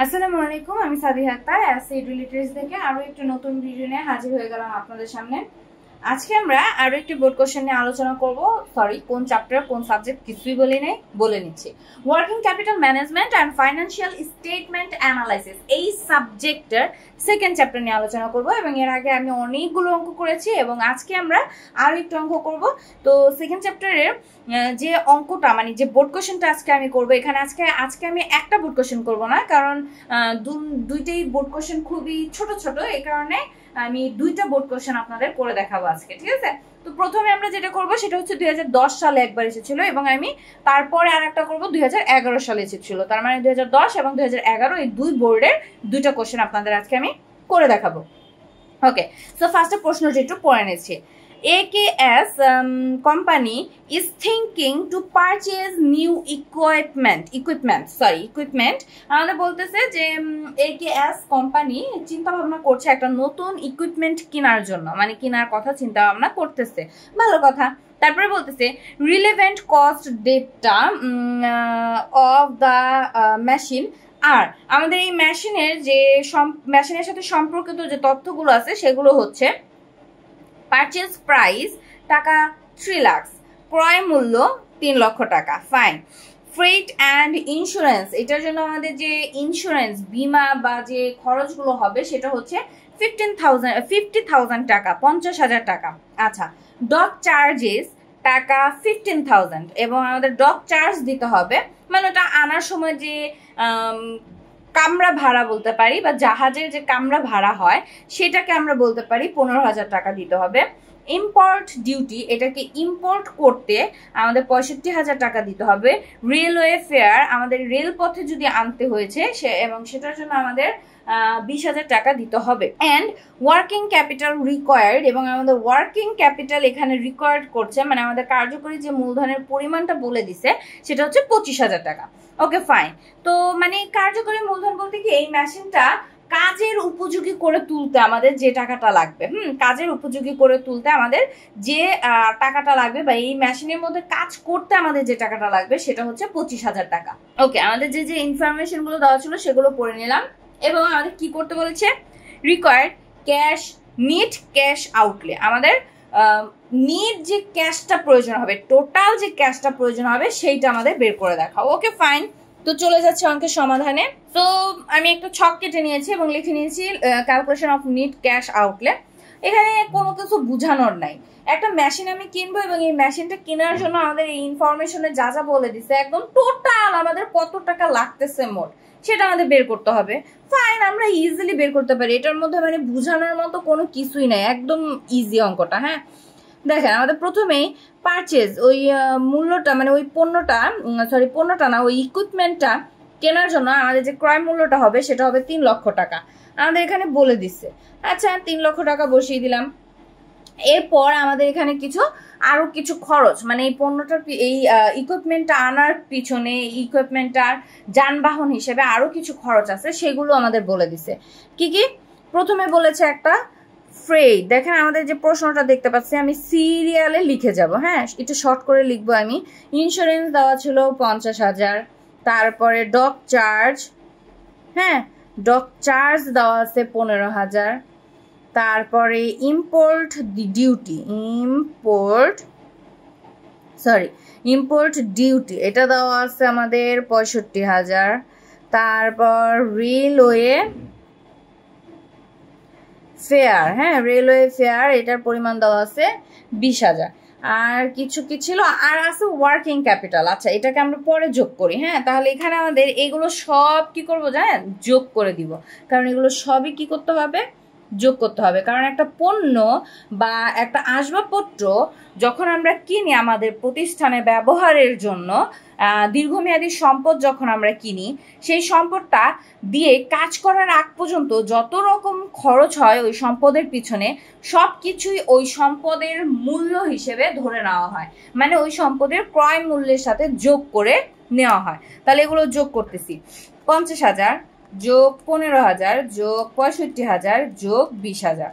আসসালামু আলাইকুম, আমি সাবিহা আক্তার eduLiteracy থেকে আরো একটা নতুন ভিডিও নিয়ে হাজির হয়ে গেলাম আপনাদের সামনে। আজকে আমরা আরো একটি বোর্ড কোশ্চেন নিয়ে আলোচনা করব। সরি, কোন চ্যাপ্টার কোন সাবজেক্ট কিছুই বলে নিচ্ছি। Working capital management and financial statement analysis, এই সাবজেক্টের সেকেন্ড চ্যাপ্টার নিয়ে আলোচনা করব এবং এর আগে আমি অনেকগুলো অঙ্ক করেছি এবং আজকে আমরা আরো একটু অঙ্ক করব। তো সেকেন্ড চ্যাপ্টারের যে অঙ্কটা মানে যে বোর্ড কোশ্চেনটা আজকে আমি করব, এখানে আজকে আমি একটা বোর্ড কোশ্চেন করব না, কারণ দুইটাই বোর্ড কোশ্চেন খুবই ছোট ছোট, এই কারণে আমি দুইটা বোর্ড কোশ্চেন আপনাদের করে দেখাবো আজকে, ঠিক আছে? তো প্রথমে আমরা যেটা করব সেটা হচ্ছে 2010 সালে একবার এসেছিল এবং আমি তারপরে আর একটা করবো 2011 সালে এসেছিল। তার মানে 2010 এবং 2011 এই দুই বোর্ডের দুইটা কোশ্চেন আপনাদের আজকে আমি করে দেখাবো। ওকে, সো ফার্স্টে প্রশ্নটি একটু পড়ে নিচ্ছি। AKS company is thinking to purchase new equipment আমাদের বলতেছে যে AKS কোম্পানি চিন্তা ভাবনা করছে একটা নতুন ইকুইপমেন্ট কেনার জন্য, মানে কেনার কথা চিন্তা ভাবনা করতেছে, ভালো কথা। তারপরে বলতেছে relevant cost data of the machine, আর আমাদের এই মেশিনের সাথে সম্পর্কিত যে তথ্যগুলো আছে সেগুলো হচ্ছে পারচেজ প্রাইস টাকা 3 লাখ, ক্রয় মূল্য 3 লক্ষ টাকা, ফাইন। ফ্রেট অ্যান্ড ইন্স্যুরেন্স, এটার জন্য আমাদের যে ইন্স্যুরেন্স বিমা বা যে খরচগুলো হবে সেটা হচ্ছে 50,000 টাকা, 50,000 টাকা। আচ্ছা, ডক চার্জেস টাকা 15,000 এবং আমাদের ডক চার্জ দিতে হবে, মানে ওটা আনার সময় যে কামরা ভাড়া বলতে পারি বা জাহাজের যে কামরা ভাড়া হয় সেটাকে আমরা বলতে পারি 15,000 টাকা দিতে হবে। ইম্পোর্ট ডিউটি, এটাকে ইম্পোর্ট করতে আমাদের 65,000 টাকা দিতে হবে। রেলওয়ে ফেয়ার, আমাদের রেলপথে যদি আনতে হয়েছে এবং সেটার জন্য আমাদের 20,000 টাকা দিতে হবে। অ্যান্ড ওয়ার্কিং ক্যাপিটাল রিকোয়ার্ড, এবং আমাদের ওয়ার্কিং ক্যাপিটাল এখানে রিকোয়ার্ড করছে, মানে আমাদের কার্যকরী যে মূলধনের পরিমাণটা বলে দিছে সেটা হচ্ছে 25,000 টাকা। ওকে, ফাইন। তো মানে কার্যকরী মূলধন বলতে কি, এই মেশিনটা কাজের উপযোগী করে তুলতে আমাদের যে টাকাটা লাগবে, কাজের উপযোগী করে তুলতে আমাদের যে টাকাটা লাগবে বা এই মেশিনের মধ্যে কাজ করতে আমাদের যে টাকাটা লাগবে সেটা হচ্ছে 25,000 টাকা। ওকে, আমাদের যে ইনফরমেশন গুলো দেওয়া ছিল সেগুলো পড়ে নিলাম এবং আমাদের কি করতে বলেছে, required cash NEET cash outlay, আমাদের নিট যে ক্যাশটা প্রয়োজন হবে, টোটাল যে ক্যাশটা প্রয়োজন হবে সেইটা আমাদের বের করে দেখাও। ওকে, ফাইন। তো চলে যাচ্ছে অঙ্কের সমাধানে। তো আমি একটা ছক কেটে নিয়েছি এবং লিখে নিয়েছি calculation of NEET cash outlay. এখানে কোনো কিছু বুঝানোর নাই, একটা মেশিন আমি কিনবো এবং এই মেশিনটা কেনার জন্য আমাদের এই ইনফরমেশনে যা যা বলে দিছে একদম টোটাল আমাদের কত টাকা লাগতেছে মোট সেটা আমাদের বের করতে হবে। ফাইন, আমরা ইজিলি বের করতে পারি, এটার মধ্যে মানে বুঝানোর মতো কোনো কিছুই নাই, একদম ইজি অঙ্কটা। হ্যাঁ, দেখেন আমাদের প্রথমেই পারচেজ, ওই মূল্যটা মানে ওই পণ্যটা না, ওই ইকুইপমেন্টটা কেনার জন্য আমাদের যে ক্রয় মূল্যটা হবে সেটা হবে 3 লক্ষ টাকা, আমাদের এখানে বলে দিচ্ছে। আচ্ছা, 3 লক্ষ টাকা বসিয়ে দিলাম। এরপর আমাদের এখানে আরো কিছু খরচ, মানে এই পণ্যটার এই ইকুইপমেন্টটা আনার পিছনে ইকুইপমেন্টটার যানবাহন হিসেবে আরো কিছু খরচ আছে, সেগুলো আমাদের বলে দিছে। কি কি? প্রথমে বলেছে একটা ফ্রেট, দেখেন আমাদের যে প্রশ্নটা দেখতে পাচ্ছি আমি সিরিয়ালে লিখে যাব। হ্যাঁ, এটা শর্ট করে লিখবো আমি। ইন্স্যুরেন্স দেওয়া ছিল 50,000, তারপরে ডক চার্জ, হ্যাঁ ডক চার্জ দেওয়া আছে 15,000, তারপরে ইম্পোর্ট ডিউটি এটা দেওয়া আছে আমাদের 65,000, তারপর রেলওয়ে ফেয়ার, হ্যাঁ রেলওয়ে ফেয়ার এটার পরিমাণ দেওয়া আছে 20,000, আর কিছু কি ছিল, আর আছে ওয়ার্কিং ক্যাপিটাল। আচ্ছা, এটাকে আমরা পরে যোগ করি। হ্যাঁ, তাহলে এখানে আমাদের এগুলো সব কি করবো জানেন, যোগ করে দিব, কারণ এগুলো সবই কি করতে হবে, যোগ করতে হবে। কারণ একটা পণ্য বা একটা আসবাবপত্র যখন আমরা কিনি আমাদের প্রতিষ্ঠানে ব্যবহারের জন্য, দীর্ঘমেয়াদী সম্পদ যখন আমরা কিনি, সেই সম্পদটা দিয়ে কাজ করার আগ পর্যন্ত যত রকম খরচ হয় ওই সম্পদের পিছনে সব কিছুই ওই সম্পদের মূল্য হিসেবে ধরে নেওয়া হয়, মানে ওই সম্পদের ক্রয় মূল্যের সাথে যোগ করে নেওয়া হয়। তাহলে এগুলো যোগ করতেছি, 50,000 যোগ 15,000 যোগ 65,000 যোগ 20,000।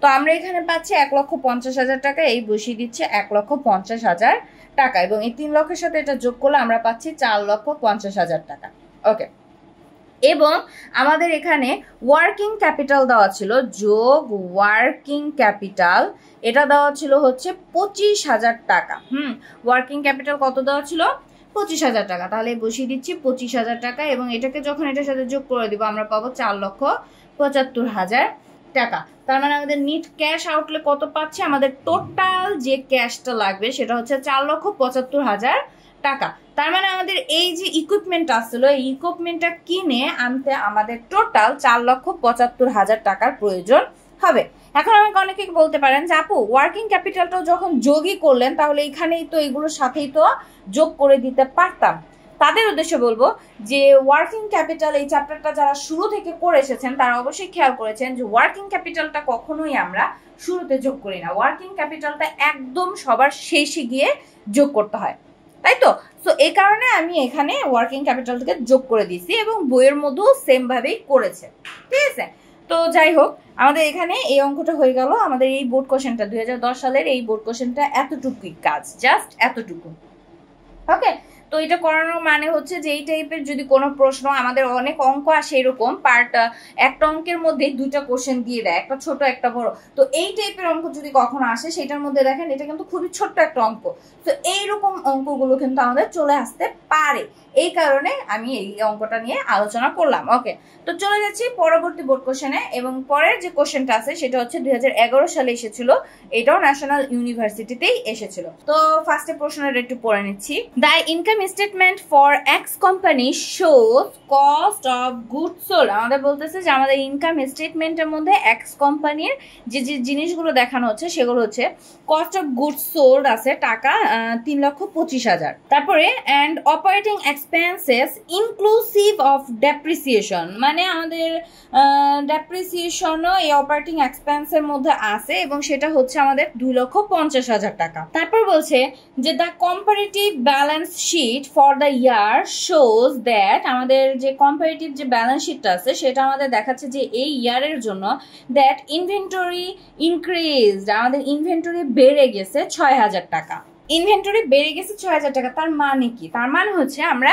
তো আমরা এখানে পাচ্ছি 1,50,000 টাকা, এই বসিয়ে দিচ্ছে 1,50,000 টাকা এবং এই 3 লক্ষের সাথে এটা যোগ করলে আমরা পাচ্ছি 4,50,000 টাকা। ওকে, এবং আমাদের এখানে ওয়ার্কিং ক্যাপিটাল দেওয়া ছিল, যোগ ওয়ার্কিং ক্যাপিটাল, এটা দেওয়া ছিল হচ্ছে 25,000 টাকা। ওয়ার্কিং ক্যাপিটাল কত দেওয়া ছিল? 25,000 টাকা। তাহলে বসিয়ে দিচ্ছি 25,000 টাকা, এবং এটাকে যখন এটার সাথে যোগ করে দিব আমরা পাবো 4,75,000 টাকা। তার মানে আমাদের নিট ক্যাশ আউটলে কত পাচ্ছে? আমাদের টোটাল যে ক্যাশটা লাগবে সেটা হচ্ছে 4,75,000 টাকা। তার মানে আমাদের এই যে ইকুইপমেন্ট আসছিল, এই ইকুইপমেন্টটা কিনে আনতে আমাদের টোটাল 4,75,000 টাকার প্রয়োজন হবে। এখন আমাকে অনেকে বলতে পারেন যে আপু ওয়ার্কিং ক্যাপিটালটা যখন যোগই করলেন তাহলে এখানেই তো এগুলোর সাথেই তো যোগ করে দিতে পারতাম। তাদের উদ্দেশ্যে বলবো যে ওয়ার্কিং ক্যাপিটাল এই চ্যাপ্টারটা যারা শুরু থেকে করে এসেছেন তারা অবশ্যই খেয়াল করেছেন যে ওয়ার্কিং ক্যাপিটালটা কখনোই আমরা শুরুতে যোগ করি না, ওয়ার্কিং ক্যাপিটালটা একদম সবার শেষে গিয়ে যোগ করতে হয়, তাই তো? সো এই কারণে আমি এখানে ওয়ার্কিং ক্যাপিটালটাকে যোগ করে দিয়েছি এবং বইয়ের মধ্যেও সেম ভাবেই করেছে, ঠিক আছে? তো যাই হোক, আমাদের এখানে এই অঙ্কটা হয়ে গেল। আমাদের এই বোর্ড কোশ্চেনটা 2010 সালের এই বোর্ড কোশ্চেনটা এতটুকুই কাজ, জাস্ট এতটুকু। ওকে, তো এটা করানোর মানে হচ্ছে যে এই টাইপের যদি কোনো প্রশ্ন, আমাদের অনেক অঙ্ক আসে এরকম পার্ট, একটা অঙ্কের মধ্যে দুইটা কোশ্চেন দিয়ে দেয়, একটা ছোট একটা বড়। তো এই টাইপের অঙ্ক যদি কখনো আসে সেটার মধ্যে দেখেন এটা কিন্তু খুবই ছোট্ট একটা অঙ্ক, তো এইরকম অঙ্কগুলো কিন্তু আমাদের চলে আসতে পারে। এই কারণে আমি এই অঙ্কটা নিয়ে আলোচনা করলাম। ওকে, তো চলে যাচ্ছি পরবর্তী বোর্ড কোশ্চেনে, এবং পরের যে কোশ্চেনটা আছে সেটা হচ্ছে 2011 সালে এসেছিল, এটাও ন্যাশনাল ইউনিভার্সিটিতেই এসেছিল। তো ফার্স্টে প্রশ্নটা একটু পড়ে নিচ্ছি। The income statement for x company shows cost of goods sold. আমাদের বলতেছে যে আমাদের ইনকাম স্টেটমেন্টের মধ্যে এক্স কোম্পানির যে যে জিনিসগুলো দেখানো হচ্ছে সেগুলো হচ্ছে কস্ট অফ গুডস সোল্ড আছে টাকা 3,25,000। তারপরে and operating expenses inclusive of depreciation, মানে আমাদের ডেপ্রিসিয়েশনও এই অপারেটিং এক্সপেন্সের মধ্যে আছে এবং সেটা হচ্ছে আমাদের 2,50,000 টাকা। তারপর বলছে যে the comparative balance sheet for the year shows that, আমাদের যে কম্পারেটিভ যে ব্যালেন্স শিটটা আছে সেটা আমাদের দেখাচ্ছে যে এই ইয়ারের জন্য দ্যাট ইনভেন্টরি ইনক্রিজড, আমাদের ইনভেন্টরি বেড়ে গেছে 6,000 টাকা। ইনভেন্টরি বেড়ে গেছে 6,000 টাকা, তার মানে কি? তার মানে হচ্ছে আমরা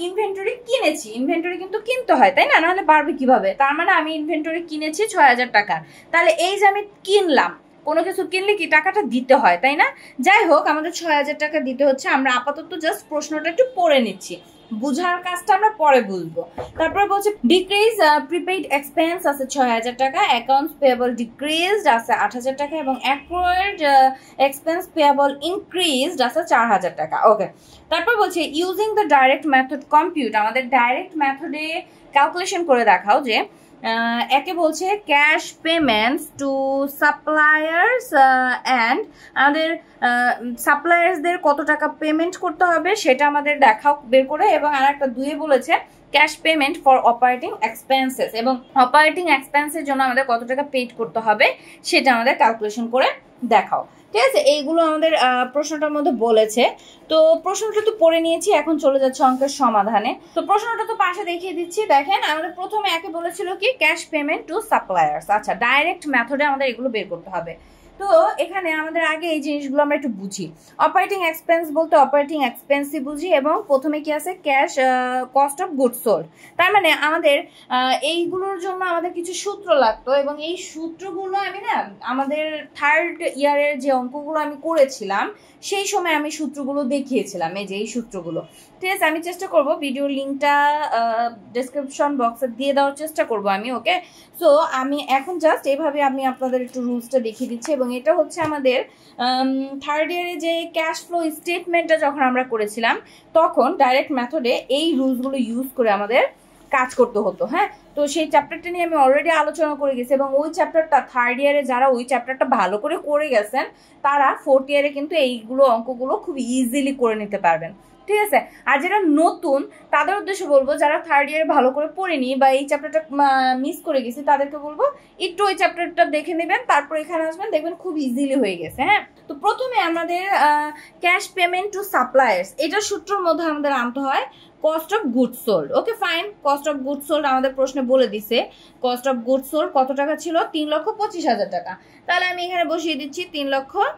ইনভেন্টরি কিনেছি, ইনভেন্টরি কিন্তু কিনতে হয় তাই না, নাহলে বাড়বে কিভাবে? তার মানে আমি ইনভেন্টরি কিনেছি 6,000 টাকার, তাহলে এই যে আমি কিনলাম, কোনো কিছু কিনলে কি টাকাটা দিতে হয় তাই না? যাই হোক, আমাদের 6,000 টাকা দিতে হচ্ছে। আমরা আপাতত জাস্ট প্রশ্নটা একটু পড়ে নিচ্ছি, বুঝার কাজটা আমরা পরে বুঝবো। তারপরে বলছে ডিক্রিজ প্রিপেইড এক্সপেন্স আছে 6,000 টাকা, অ্যাকাউন্টস পেয়েবল ডিক্রিজড আছে 8,000 টাকা, এবং অ্যাকোয়ার্ড এক্সপেন্স পেয়েবল ইনক্রিজড আছে 4,000 টাকা। ওকে, তারপর বলছে using the direct method compute, আমাদের ডাইরেক্ট মেথডে ক্যালকুলেশন করে দেখাও যে একে বলছে cash payments to suppliers and আমাদের সাপ্লায়ার্সদের কত টাকা পেমেন্ট করতে হবে সেটা আমাদের দেখাও বের করে, এবং আর একটা দুয়ে বলেছে cash payment for operating expenses, এবং অপারেটিং এক্সপেন্সের জন্য আমাদের কত টাকা পেড করতে হবে সেটা আমাদের ক্যালকুলেশন করে দেখাও। ঠিক আছে, এইগুলো আমাদের প্রশ্নটার মধ্যে বলেছে। তো প্রশ্নটা তো পড়ে নিয়েছি, এখন চলে যাচ্ছে অঙ্কের সমাধানে। তো প্রশ্নটা তো পাশে দেখিয়ে দিচ্ছি, দেখেন আমাদের প্রথমে একে বলেছিল কি ক্যাশ পেমেন্ট টু সাপ্লায়ার্স। আচ্ছা, ডাইরেক্ট মেথডে আমাদের এগুলো বের করতে হবে। তো এখানে আমাদের আগে এই জিনিসগুলো আমরা একটু বুঝি। অপারেটিং এক্সপেন্স বলতে অপারেটিং এক্সপেন্সই বুঝি, এবং প্রথমে কি আছে cash cost of goods sold. তার মানে আমাদের এইগুলোর জন্য আমাদের কিছু সূত্র লাগতো, এবং এই সূত্রগুলো আমি না আমাদের থার্ড ইয়ারের যে অঙ্কগুলো আমি করেছিলাম সেই সময় আমি সূত্রগুলো দেখিয়েছিলাম, এই যে এই সূত্রগুলো। ঠিক আছে, আমি চেষ্টা করব ভিডিও লিঙ্কটা ডেসক্রিপশন বক্সে দিয়ে দেওয়ার চেষ্টা করব আমি। ওকে, সো আমি এখন জাস্ট এইভাবে আমি আপনাদের একটু রুলসটা দেখিয়ে দিচ্ছি, এবং এটা হচ্ছে আমাদের থার্ড ইয়ারে যে ক্যাশ ফ্লো স্টেটমেন্টটা যখন আমরা করেছিলাম তখন ডাইরেক্ট মেথডে এই রুলসগুলো ইউজ করে আমাদের কাজ করতে হতো। হ্যাঁ, তো সেই চ্যাপ্টারটা নিয়ে আমি অলরেডি আলোচনা করে গেছি, এবং ওই চ্যাপ্টারটা থার্ড ইয়ারে যারা ওই চ্যাপ্টারটা ভালো করে করে গেছেন তারা ফোর্থ ইয়ারে কিন্তু এইগুলো অঙ্কগুলো খুব ইজিলি করে নিতে পারবেন। ঠিক আছে, আর যারা নতুন তাদের উদ্দেশ্যে বলবো, যারা থার্ড ইয়ারে ভালো করে পড়েনি বা এই চ্যাপ্টারটা মিস করে গেছি তাদেরকে বলবো একটু ওই চ্যাপ্টারটা দেখে নেবেন, তারপর এখানে আসবেন, দেখবেন খুব ইজিলি হয়ে গেছে। হ্যাঁ, তো প্রথমে আমাদের ক্যাশ পেমেন্ট টু সাপ্লায়ার্স, এটা সূত্রের মধ্যে আমাদের আনতে হয় cost of goods sold. Okay fine, cost of goods sold আমাদের প্রশ্নে বলে দিছে কস্ট অফ গুডস সোল্ড কত টাকা ছিল, 3,25,000 টাকা। তাহলে আমি এখানে বসিয়ে দিচ্ছি 3,25,000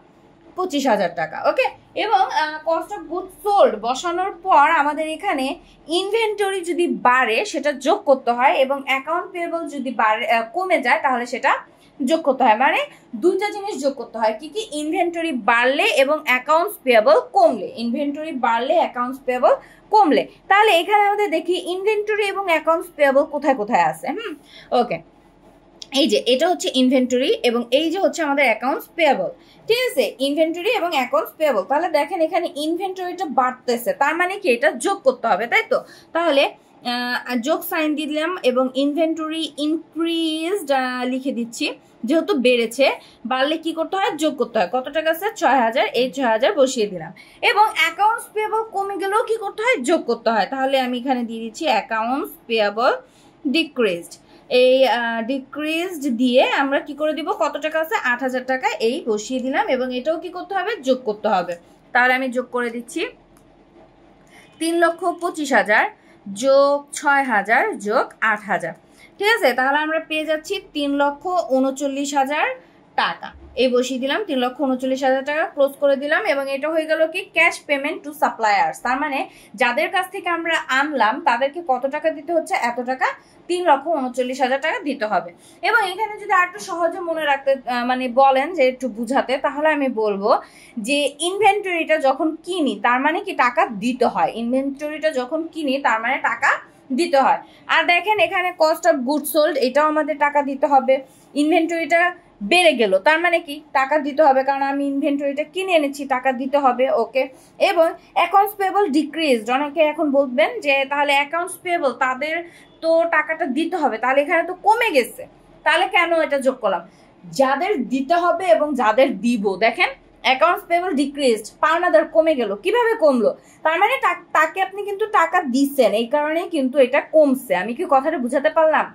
25,000 টাকা। ওকে, এবং কস্ট অফ গুড সোল্ড বসানোর পর আমাদের এখানে ইনভেন্টরি যদি বাড়ে সেটা যোগ করতে হয়, এবং অ্যাকাউন্ট পেয়েবল যদি কমে যায় তাহলে সেটা যোগ করতে হয়। মানে দুইটা জিনিস যোগ করতে হয়, কি কি? ইনভেন্টরি বাড়লে এবং অ্যাকাউন্টস পেয়েবল কমলে। ইনভেন্টরি বাড়লে, অ্যাকাউন্টস পেয়েবল কমলে। তাহলে এখানে আমাদের দেখি ইনভেন্টরি এবং অ্যাকাউন্টস পেয়েবল কোথায় কোথায় আছে। ওকে, এই যে এটা হচ্ছে ইনভেন্টরি এবং এই যে হচ্ছে আমাদের অ্যাকাউন্টস পেয়েবল। ঠিক আছে, ইনভেন্টরি এবং অ্যাকাউন্টস পেয়েবল। তাহলে দেখেন এখানে ইনভেন্টরিটা বাড়তেছে, তার মানে কি এটা যোগ করতে হবে, তাই তো? তাহলে যোগ সাইন দিলাম এবং ইনভেন্টরি ইনক্রিজড লিখে দিচ্ছি, যেহেতু বেড়েছে, বাড়লে কি করতে হয়? যোগ করতে হয়। কত টাকা আছে? 6,000, এই 6,000 বসিয়ে দিলাম। এবং অ্যাকাউন্টস পেয়েবল কমে গেলেও কি করতে হয়? যোগ করতে হয়। তাহলে আমি এখানে দিয়ে দিচ্ছি অ্যাকাউন্টস পেয়েবল ডিক্রিজড। এই ডিক্রিজড দিয়ে আমরা কি করে দিব? কত টাকা আছে? 8,000 টাকা, এই বসিয়ে দিলাম এবং এটাও কি করতে হবে? যোগ করতে হবে। তাহলে আমি যোগ করে দিচ্ছি 3,25,000 যোগ 6,000 যোগ 8,000। ঠিক আছে, তাহলে আমরা পেয়ে যাচ্ছি 3,39,000 টাকা। এই বসিয়ে দিলাম 3,39,000 টাকা, ক্লোজ করে দিলাম এবং এটা হয়ে গেল কি? Cash payment to suppliers. তার মানে যাদের কাছ থেকে আমরা আনলাম তাদেরকে কত টাকা দিতে হচ্ছে? এত টাকা, 3,39,000 টাকা দিতে হবে। এবং এখানে যদি আর একটু সহজে মনে রাখতে মানে বলেন যে একটু বুঝাতে, তাহলে আমি বলবো যে ইনভেন্টরিটা যখন কিনি তার মানে কি টাকা দিতে হয়। ইনভেন্টরিটা যখন কিনি তার মানে টাকা দিতে হয়। আর দেখেন এখানে কস্ট অফ গুড সোল্ড, এটাও আমাদের টাকা দিতে হবে। ইনভেন্টরিটা বেড়ে গেল, তার মানে কি টাকা দিতে হবে, কারণ আমি ইনভেন্টরিটা কিনে এনেছি, টাকা দিতে হবে। ওকে, এবং অ্যাকাউন্টস পেয়েবল ডিক্রিজড। অনেকে এখন বলবেন যে তাহলে অ্যাকাউন্টস পেয়েবল তাদের তো টাকাটা দিতে হবে, তাহলে এখানে তো কমে গেছে, তাহলে কেন এটা যোগ করলাম? যাদের দিতে হবে এবং যাদের দিব, দেখেন অ্যাকাউন্টস পেয়েবল ডিক্রিজড, পাওনাদার কমে গেল। কিভাবে কমলো? তার মানে তাকে আপনি কিন্তু টাকা দিচ্ছেন, এই কারণেই কিন্তু এটা কমছে। আমি কি কথাটা বুঝাতে পারলাম?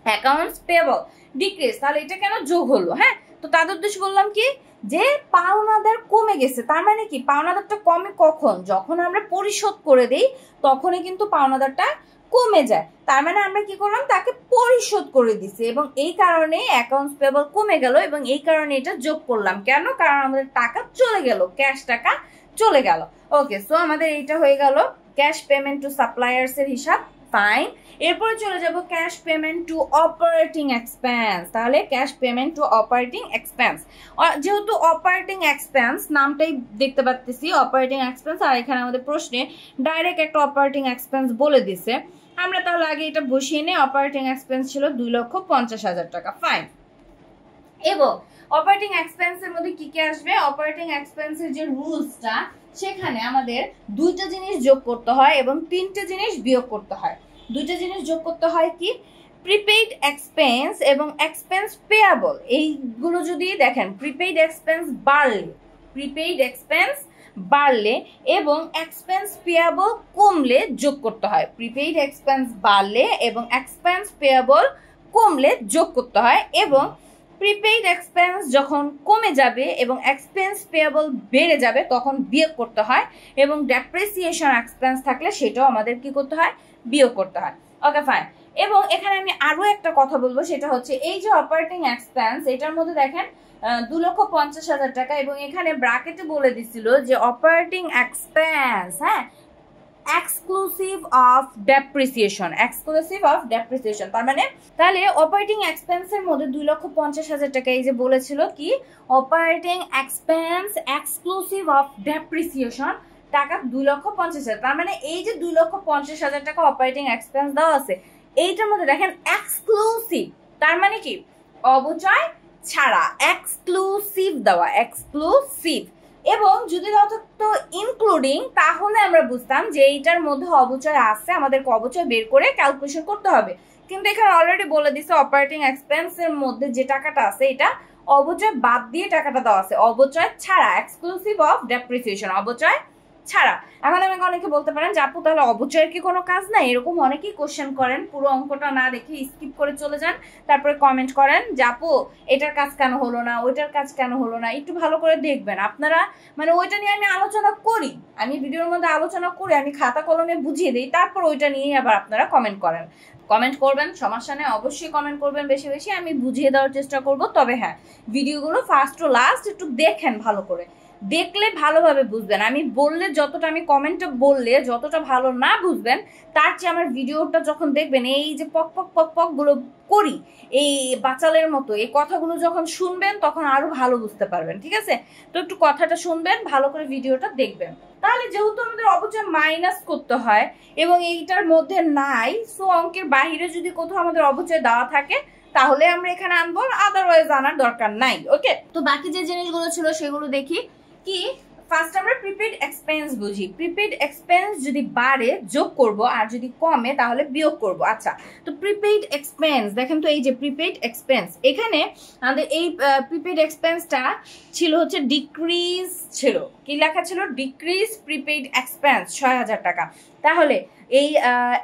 অ্যাকাউন্টস পেয়েবল ডিক্রিজ, তাহলে এটা কেন যোগ হলো? হ্যাঁ, তো তাদের উদ্দেশ্যে বললাম কি যে পাওনাদার কমে গেছে। তার মানে কি পাওনাদারটা কমে কখন? যখন আমরা পরিশোধ করে দিই তখনই কিন্তু পাওনাদারটা কমে যায়। তার মানে আমরা কি করলাম? তাকে পরিশোধ করে দিছি এবং এই কারণে অ্যাকাউন্টস পেয়েবল কমে গেল এবং এই কারণে এটা যোগ করলাম। কেন? কারণ আমাদের টাকা চলে গেল, ক্যাশ টাকা চলে গেল। ওকে, সো আমাদের এইটা হয়ে গেল ক্যাশ পেমেন্ট টু সাপ্লায়ার্স এর হিসাব। ফাইন, এরপরে চলে যাব cash payment to operating expense. তাহলে cash payment to operating expense, যেহেতু অপারেটিং এক্সপেন্স নামটাই দেখতে পাচ্ছি অপারেটিং এক্সপেন্স, আর এখানে আমাদের প্রশ্নে ডাইরেক্ট একটা অপারেটিং এক্সপেন্স বলে দিছে, আমরা তাহলে আগে এটা বসিয়ে নিই। অপারেটিং এক্সপেন্স ছিল 2,50,000 টাকা। ফাইন, এবং অপারেটিং এক্সপেন্সের মধ্যে কি কি আসবে? অপারেটিং এক্সপেন্সের যে রুলসটা, সেখানে আমাদের দুইটা জিনিস যোগ করতে হয় এবং তিনটে জিনিস বিয়োগ করতে হয়। দুইটা জিনিস যোগ করতে হয় কি? প্রিপেইড এক্সপেন্স এবং এক্সপেন্স পেয়াবল। এইগুলো যদি দেখেন, প্রিপেইড এক্সপেন্স বাড়লে এবং এক্সপেন্স পেয়াবল কমলে যোগ করতে হয়। প্রিপেইড এক্সপেন্স বাড়লে এবং এক্সপেন্স পেয়াবল কমলে যোগ করতে হয়, এবং প্রিপেইড এক্সপেন্স যখন কমে যাবে এবং এক্সপেন্স পেয়েবল বেড়ে যাবে তখন বিয়োগ করতে হয়, এবং ডেপ্রিসিয়েশন এক্সপেন্স থাকলে সেটাও আমাদের কি করতে হয়? বিয়োগ করতে হয়। ওকে, ফাইন। এবং এখানে আমি আরো একটা কথা বলবো, সেটা হচ্ছে এই যে অপারেটিং এক্সপেন্স, এটার মধ্যে দেখেন 2,50,000 টাকা, এবং এখানে ব্র্যাকেটে বলে দিছিল যে অপারেটিং এক্সপেন্স, হ্যাঁ, এক্সক্লুসিভ অফ ডেপ্রিসিয়েশন। তার মানে তাহলে অপারেটিং এক্সপেন্সের মধ্যে 2,50,000 টাকা, এই যে বলেছিল কি operating expense exclusive of depreciation টাকা 2,50,000। তার মানে এই যে 2,50,000 টাকা অপারেটিং এক্সপেন্স দেওয়া আছে, এইটার মধ্যে দেখেন এক্সক্লুসিভ, তার মানে কি অবচয় ছাড়া, এক্সক্লুসিভ দেওয়া, এক্সক্লুসিভ। এবং যদি থাকতো ইনক্লুডিং, তাহলে আমরা বুঝতাম যে এইটার মধ্যে অবচয় আছে, আমাদেরকে অবচয় বের করে ক্যালকুলেশন করতে হবে। কিন্তু এখানে অলরেডি বলে দিচ্ছে অপারেটিং এক্সপেন্সের মধ্যে যে টাকাটা আছে এটা অবচয় বাদ দিয়ে টাকাটা দেওয়া আছে, অবচয় ছাড়া, এক্সক্লুসিভ অফ ডেপ্রিসিয়েশন, অবচয় ছাড়া। এখন আমাকে অনেকে বলতে পারেন যে আপু তাহলে অবচয়ের কি কোনো কাজ নাই, এরকম অনেকেই কোশ্চেন করেন, পুরো অঙ্কটা না দেখে স্কিপ করে চলে যান, তারপরে কমেন্ট করেন যে আপু এটার কাজ কেন হলো না, ওইটার কাজ কেন হলো না, একটু ভালো করে দেখবেন আপনারা। মানে ওইটা নিয়ে আমি আলোচনা করি, আমি ভিডিওর মধ্যে আলোচনা করি, আমি খাতা কলমে বুঝিয়ে দিই, তারপর ওইটা নিয়েই আবার আপনারা কমেন্ট করেন। কমেন্ট করবেন, সমস্যা নেই, অবশ্যই কমেন্ট করবেন বেশি বেশি, আমি বুঝিয়ে দেওয়ার চেষ্টা করব। তবে হ্যাঁ, ভিডিওগুলো ফার্স্ট টু লাস্ট একটু দেখেন, ভালো করে দেখলে ভালোভাবে বুঝবেন। আমি বললে যতটা, আমি কমেন্টে বললে যতটা ভালো না বুঝবেন, তার চেয়ে আমার ভিডিওটা যখন দেখবেন, এই যে পক পক পক পক গুলো করি এই বাচালের মতো, এই কথাগুলো যখন শুনবেন তখন আরো ভালো বুঝতে পারবেন, ঠিক আছে? তো একটু কথাটা শুনবেন, ভালো করে ভিডিওটা দেখবেন। তাহলে যেহেতু আমাদের অবচয় মাইনাস করতে হয় এবং এইটার মধ্যে নাই, সো অঙ্কের বাহিরে যদি কোথাও আমাদের অবচয় দেওয়া থাকে তাহলে আমরা এখানে আনবো, আদারওয়াইজ আনার দরকার নাই। ওকে, তো বাকি যে জিনিসগুলো ছিল সেগুলো দেখি। কি ফার্স্ট আমরা প্রিপেড এক্সপেন্স বুঝি। প্রিপেড এক্সপেন্স যদি বাড়ে যোগ করব, আর যদি কমে তাহলে বিয়োগ করব। আচ্ছা, তো প্রিপেড এক্সপেন্স দেখেন তো, এই যে প্রিপেড এক্সপেন্স, এখানে আমাদের এই প্রিপেড এক্সপেন্সটা ছিল হচ্ছে ডিক্রিজ, ছিল কি লেখা ছিল, ডিক্রিজ প্রিপেড এক্সপেন্স ৬০০০ টাকা। তাহলে এই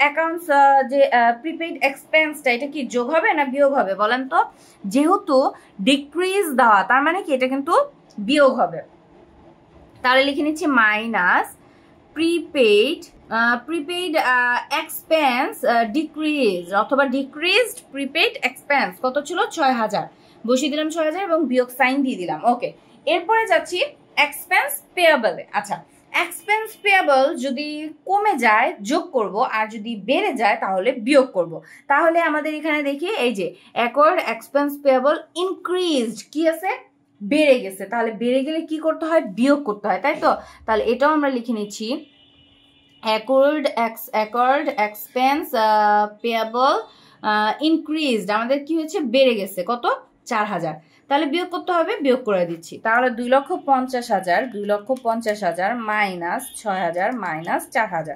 অ্যাকাউন্টস যে প্রিপেড এক্সপেন্সটা, এটা কি যোগ হবে না বিয়োগ হবে বলেন তো? যেহেতু ডিক্রিজ দেওয়া, তার মানে কি এটা কিন্তু বিয়োগ হবে। তাহলে লিখে নিচ্ছি মাইনাস প্রিপেইড এক্সপেন্স ডিক্রিজ, অথবা ডিক্রিজড প্রিপেইড এক্সপেন্স কত ছিল, ৬০০০। বসিয়ে দিলাম ৬০০০ এবং বিয়োগ সাইন দিয়ে দিলাম। ওকে, এরপরে যাচ্ছি এক্সপেন্স পেয়াবলে। আচ্ছা, এক্সপেন্স পেয়াবল যদি কমে যায় যোগ করব, আর যদি বেড়ে যায় তাহলে বিয়োগ করব। তাহলে আমাদের এখানে দেখি এই যে অ্যাকর্ড এক্সপেন্স পেয়াবল ইনক্রিজড, কি আছে, বেড়ে গেছে। তাহলে বেড়ে গেলে কি করতে হয়, বিয়োগ করতে হয়, তাই তো? তাহলে এটাও আমরা লিখে নিচ্ছি অ্যাকর্ড এক্সপেন্স পেয়াবল ইনক্রিজড, আমাদের কি হয়েছে, বেড়ে গেছে, কত, ৪০০০। তাহলে বিয়োগ করতে হবে, বিয়োগ করে দিচ্ছি। তাহলে ২,৫০,০০০, ২,৫০,০০০ মাইনাস ৬০০০ মাইনাস ৪০০০,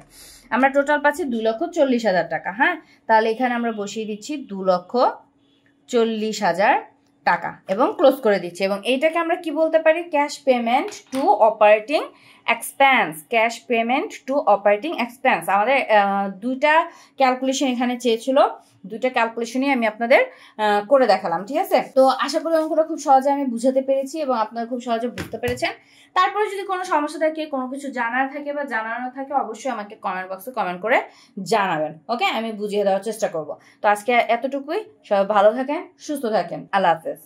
আমরা টোটাল পাচ্ছি ২,৪০,০০০ টাকা। হ্যাঁ, তাহলে এখানে আমরা বসিয়ে দিচ্ছি ২,৪০,০০০ টাকা এবং ক্লোজ করে দিচ্ছি। এবং এইটাকে আমরা কি বলতে পারি, cash payment to operating expense. Cash payment to operating expense. আমাদের দুইটা ক্যালকুলেশন এখানে চেয়েছিল, দুইটা ক্যালকুলেশনই আমি আপনাদের করে দেখালাম, ঠিক আছে? তো আশা করি অঙ্কটা খুব সহজে আমি বুঝাতে পেরেছি এবং আপনারা খুব সহজে বুঝতে পেরেছেন। তারপরে যদি কোনো সমস্যা থাকে, কোনো কিছু জানার থাকে বা জানানো থাকে, অবশ্যই আমাকে কমেন্ট বক্সে কমেন্ট করে জানাবেন। ওকে, আমি বুঝিয়ে দেওয়ার চেষ্টা করব। তো আজকে এতটুকুই, সবাই ভালো থাকেন, সুস্থ থাকেন, আল্লাহ হাফেজ।